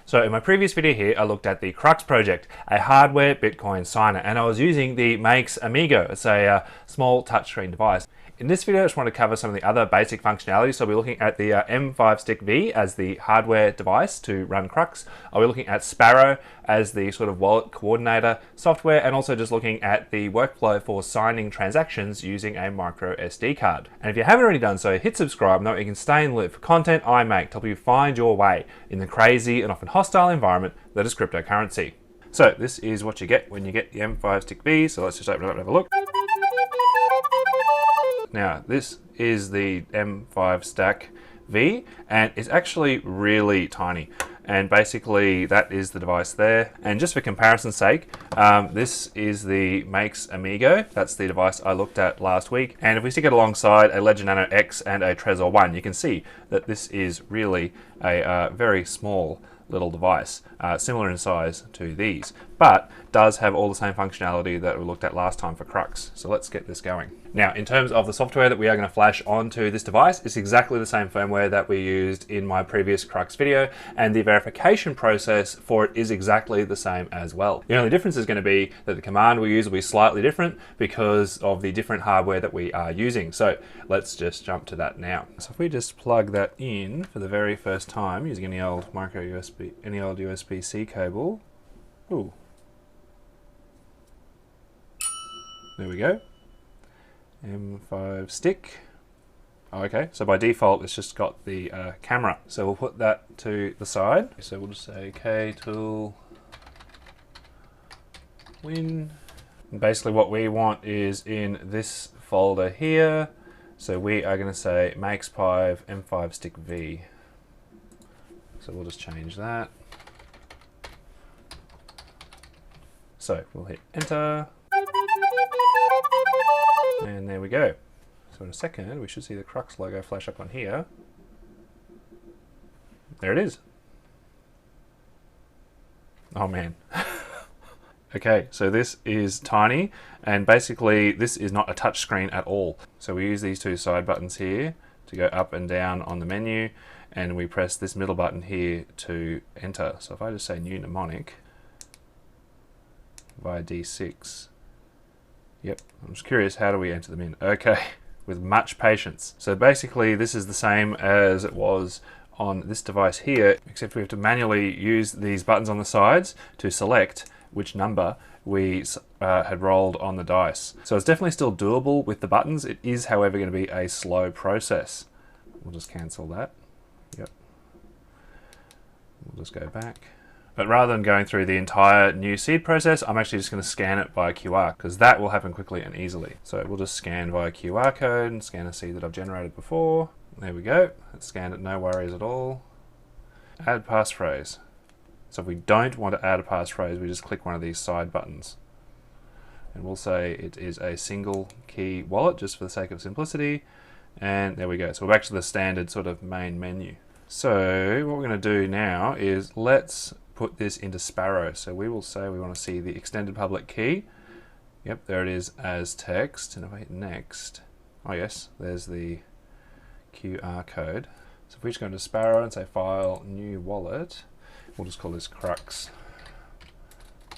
So in my previous video here, I looked at the Krux project, a hardware Bitcoin signer, and I was using the Maix Amigo. It's a small touchscreen device. In this video, I just want to cover some of the other basic functionalities. So we'll be looking at the M5StickV as the hardware device to run Krux. I'll be looking at Sparrow as the sort of wallet coordinator software, and also just looking at the workflow for signing transactions using a MicroSD card. And if you haven't already done so, hit subscribe. Know you can stay in the loop for content I make to help you find your way in the crazy and often hostile environment that is cryptocurrency. So this is what you get when you get the M5StickV. So let's just open it up and have a look. Now, this is the M5StackV, and it's actually really tiny. And basically, that is the device there. And just for comparison's sake, this is the Maix Amigo. That's the device I looked at last week. And if we stick it alongside a Ledger Nano X and a Trezor 1, you can see that this is really a very small little device, similar in size to these, but does have all the same functionality that we looked at last time for Krux. So let's get this going. Now, in terms of the software that we are going to flash onto this device, it's exactly the same firmware that we used in my previous Krux video, and the verification process for it is exactly the same as well. The only difference is going to be that the command we use will be slightly different because of the different hardware that we are using. So let's just jump to that now. So if we just plug that in for the very first time using any old USB-C cable. Ooh. There we go. M5Stick. Oh, okay, so by default it's just got the camera. So we'll put that to the side. So we'll just say K tool win. And basically what we want is in this folder here. So we are going to say Maix M5StickV. So we'll just change that. So we'll hit enter. And there we go. So in a second, we should see the Krux logo flash up on here. There it is. Oh man. Okay, so this is tiny, and basically this is not a touch screen at all. So we use these two side buttons here to go up and down on the menu, and we press this middle button here to enter. So if I just say new mnemonic via D6, yep, I'm just curious, how do we enter them in? Okay, with much patience. So basically this is the same as it was on this device here, except we have to manually use these buttons on the sides to select which number we had rolled on the dice. So it's definitely still doable with the buttons. It is, however, going to be a slow process. We'll just cancel that. Yep. We'll just go back. But rather than going through the entire new seed process, I'm actually just going to scan it by QR, because that will happen quickly and easily. So we'll just scan via QR code and scan a seed that I've generated before. There we go. It's scanned it, no worries at all. Add passphrase. So if we don't want to add a passphrase, we just click one of these side buttons. And we'll say it is a single key wallet, just for the sake of simplicity. And there we go. So we're back to the standard sort of main menu. So what we're going to do now is let's put this into Sparrow. So we will say we want to see the extended public key. Yep, there it is as text. And if I hit next, oh yes, there's the QR code. So if we just go into Sparrow and say file, new wallet, we'll just call this Krux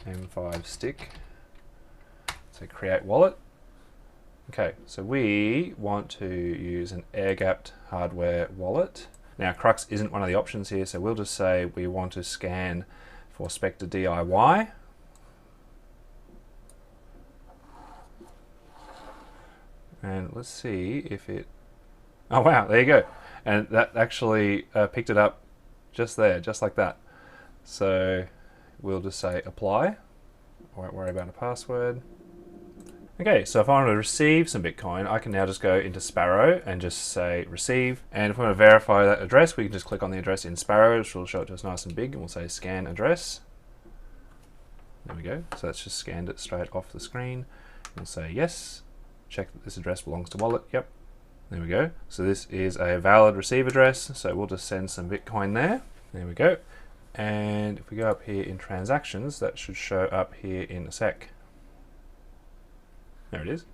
M5Stick. So create wallet. Okay, so we want to use an air-gapped hardware wallet. Now Krux isn't one of the options here, so we'll just say we want to scan for Spectre DIY. And let's see if it, oh wow, there you go. And that actually picked it up just there, just like that. So we'll just say apply. Won't worry about a password. Okay, so if I want to receive some Bitcoin, I can now just go into Sparrow and just say receive. And if we want to verify that address, we can just click on the address in Sparrow, which will show it to us nice and big, and we'll say scan address. There we go. So that's just scanned it straight off the screen. We'll say yes. Check that this address belongs to wallet. Yep. There we go. So this is a valid receive address. So we'll just send some Bitcoin there. There we go. And if we go up here in transactions, that should show up here in a sec. There it is.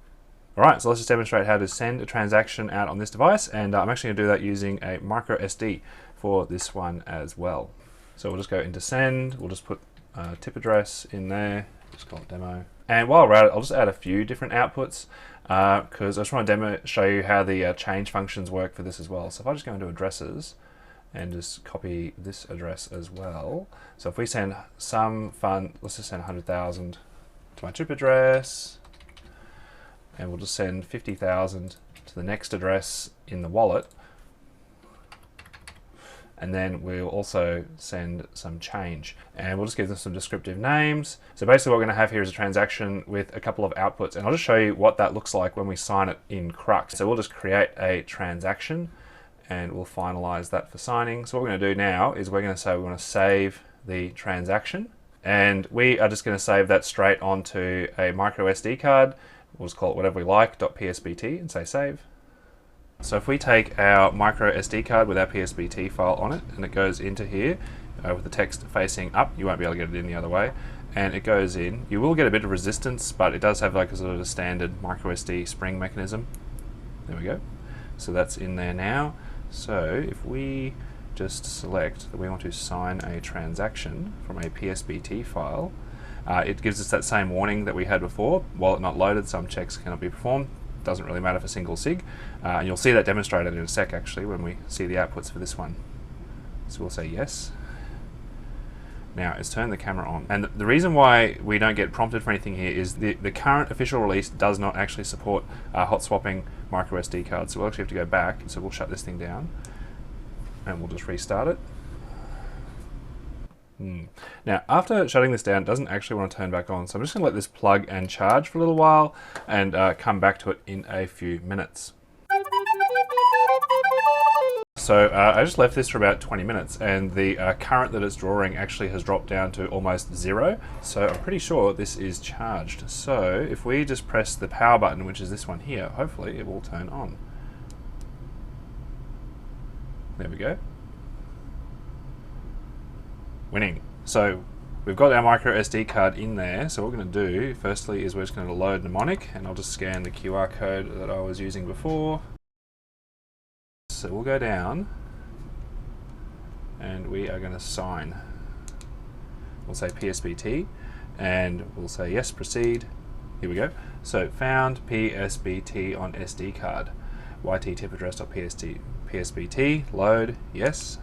All right, so let's just demonstrate how to send a transaction out on this device, and I'm actually going to do that using a MicroSD for this one as well. So we'll just go into send. We'll just put tip address in there. Just call it demo. And while we're at it, I'll just add a few different outputs because I just want to show you how the change functions work for this as well. So if I just go into addresses and just copy this address as well. So if we send some fund, let's just send 100,000 to my chip address, and we'll just send 50,000 to the next address in the wallet. And then we'll also send some change, and we'll just give them some descriptive names. So basically what we're going to have here is a transaction with a couple of outputs, and I'll just show you what that looks like when we sign it in Krux. So we'll just create a transaction and we'll finalize that for signing. So what we're going to do now is we're going to say we want to save the transaction, and we are just going to save that straight onto a microSD card. We'll just call it whatever we like, .psbt, and say save. So if we take our microSD card with our PSBT file on it, and it goes into here with the text facing up, you won't be able to get it in the other way, and it goes in. You will get a bit of resistance, but it does have like a sort of a standard microSD spring mechanism. There we go. So that's in there now. So if we just select that we want to sign a transaction from a PSBT file, it gives us that same warning that we had before. Wallet not loaded, some checks cannot be performed. Doesn't really matter for single sig. And you'll see that demonstrated in a sec actually when we see the outputs for this one. So we'll say yes. Now it's turned the camera on. And the reason why we don't get prompted for anything here is the current official release does not actually support hot swapping microSD cards. So we'll actually have to go back. So we'll shut this thing down and we'll just restart it. Now, after shutting this down, it doesn't actually want to turn back on. So I'm just going to let this plug and charge for a little while and come back to it in a few minutes. So I just left this for about 20 minutes and the current that it's drawing actually has dropped down to almost 0. So I'm pretty sure this is charged. So if we just press the power button, which is this one here, hopefully it will turn on. There we go. Winning. So we've got our micro SD card in there. So what we're going to do firstly is we're just going to load Mnemonic, and I'll just scan the QR code that I was using before. So we'll go down and we are going to sign. We'll say PSBT and we'll say yes, proceed. Here we go. So found PSBT on SD card. YT tip address.psbt, load, yes.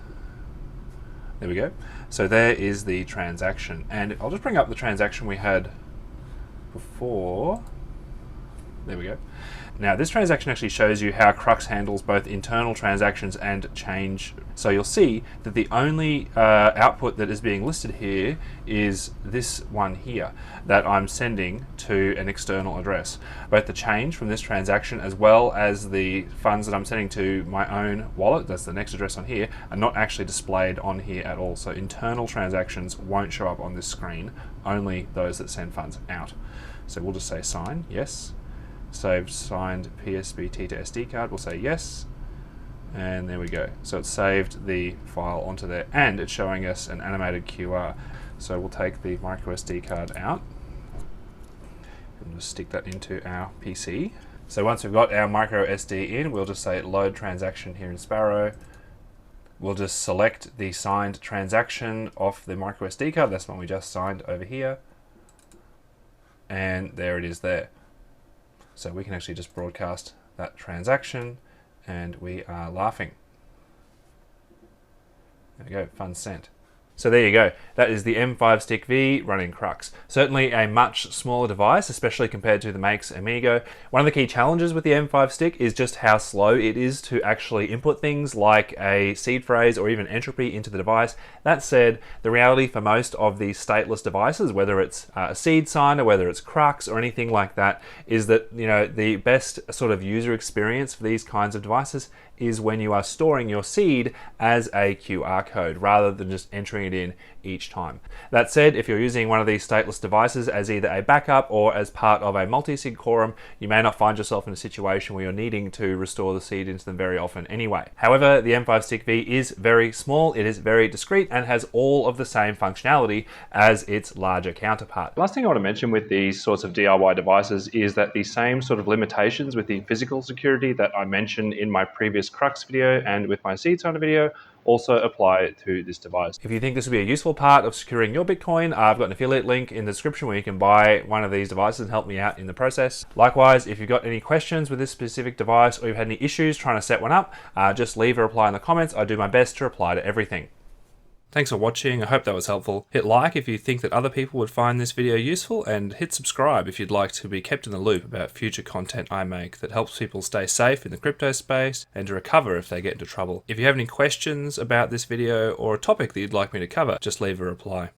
There we go. So there is the transaction. And I'll just bring up the transaction we had before. There we go. Now this transaction actually shows you how Krux handles both internal transactions and change. So you'll see that the only output that is being listed here is this one here that I'm sending to an external address. Both the change from this transaction as well as the funds that I'm sending to my own wallet, that's the next address on here, are not actually displayed on here at all. So internal transactions won't show up on this screen, only those that send funds out. So we'll just say sign, yes. Saved signed PSBT to SD card, we'll say yes, and there we go. So it's saved the file onto there and it's showing us an animated QR. So we'll take the microSD card out and just stick that into our PC. So once we've got our microSD in, we'll just say load transaction here in Sparrow. We'll just select the signed transaction off the microSD card, that's one we just signed over here, and there it is there. So we can actually just broadcast that transaction and we are laughing. There we go, funds sent. So there you go. That is the M5StickV running Krux. Certainly a much smaller device, especially compared to the Maix Amigo. One of the key challenges with the M5Stick is just how slow it is to actually input things like a seed phrase or even entropy into the device. That said, the reality for most of these stateless devices, whether it's a SeedSigner, whether it's Krux or anything like that, is that the best sort of user experience for these kinds of devices is when you are storing your seed as a QR code rather than just entering it in each time. That said, if you're using one of these stateless devices as either a backup or as part of a multi-sig quorum, you may not find yourself in a situation where you're needing to restore the seed into them very often anyway. However, the M5StickV is very small, it is very discreet, and has all of the same functionality as its larger counterpart. Last thing I want to mention with these sorts of DIY devices is that the same sort of limitations with the physical security that I mentioned in my previous Krux video and with my SeedSigner video also apply it to this device. If you think this would be a useful part of securing your Bitcoin, I've got an affiliate link in the description where you can buy one of these devices and help me out in the process. Likewise, if you've got any questions with this specific device or you've had any issues trying to set one up, just leave a reply in the comments. I do my best to reply to everything. Thanks for watching. I hope that was helpful. Hit like if you think that other people would find this video useful, and hit subscribe if you'd like to be kept in the loop about future content I make that helps people stay safe in the crypto space and to recover if they get into trouble. If you have any questions about this video or a topic that you'd like me to cover, just leave a reply.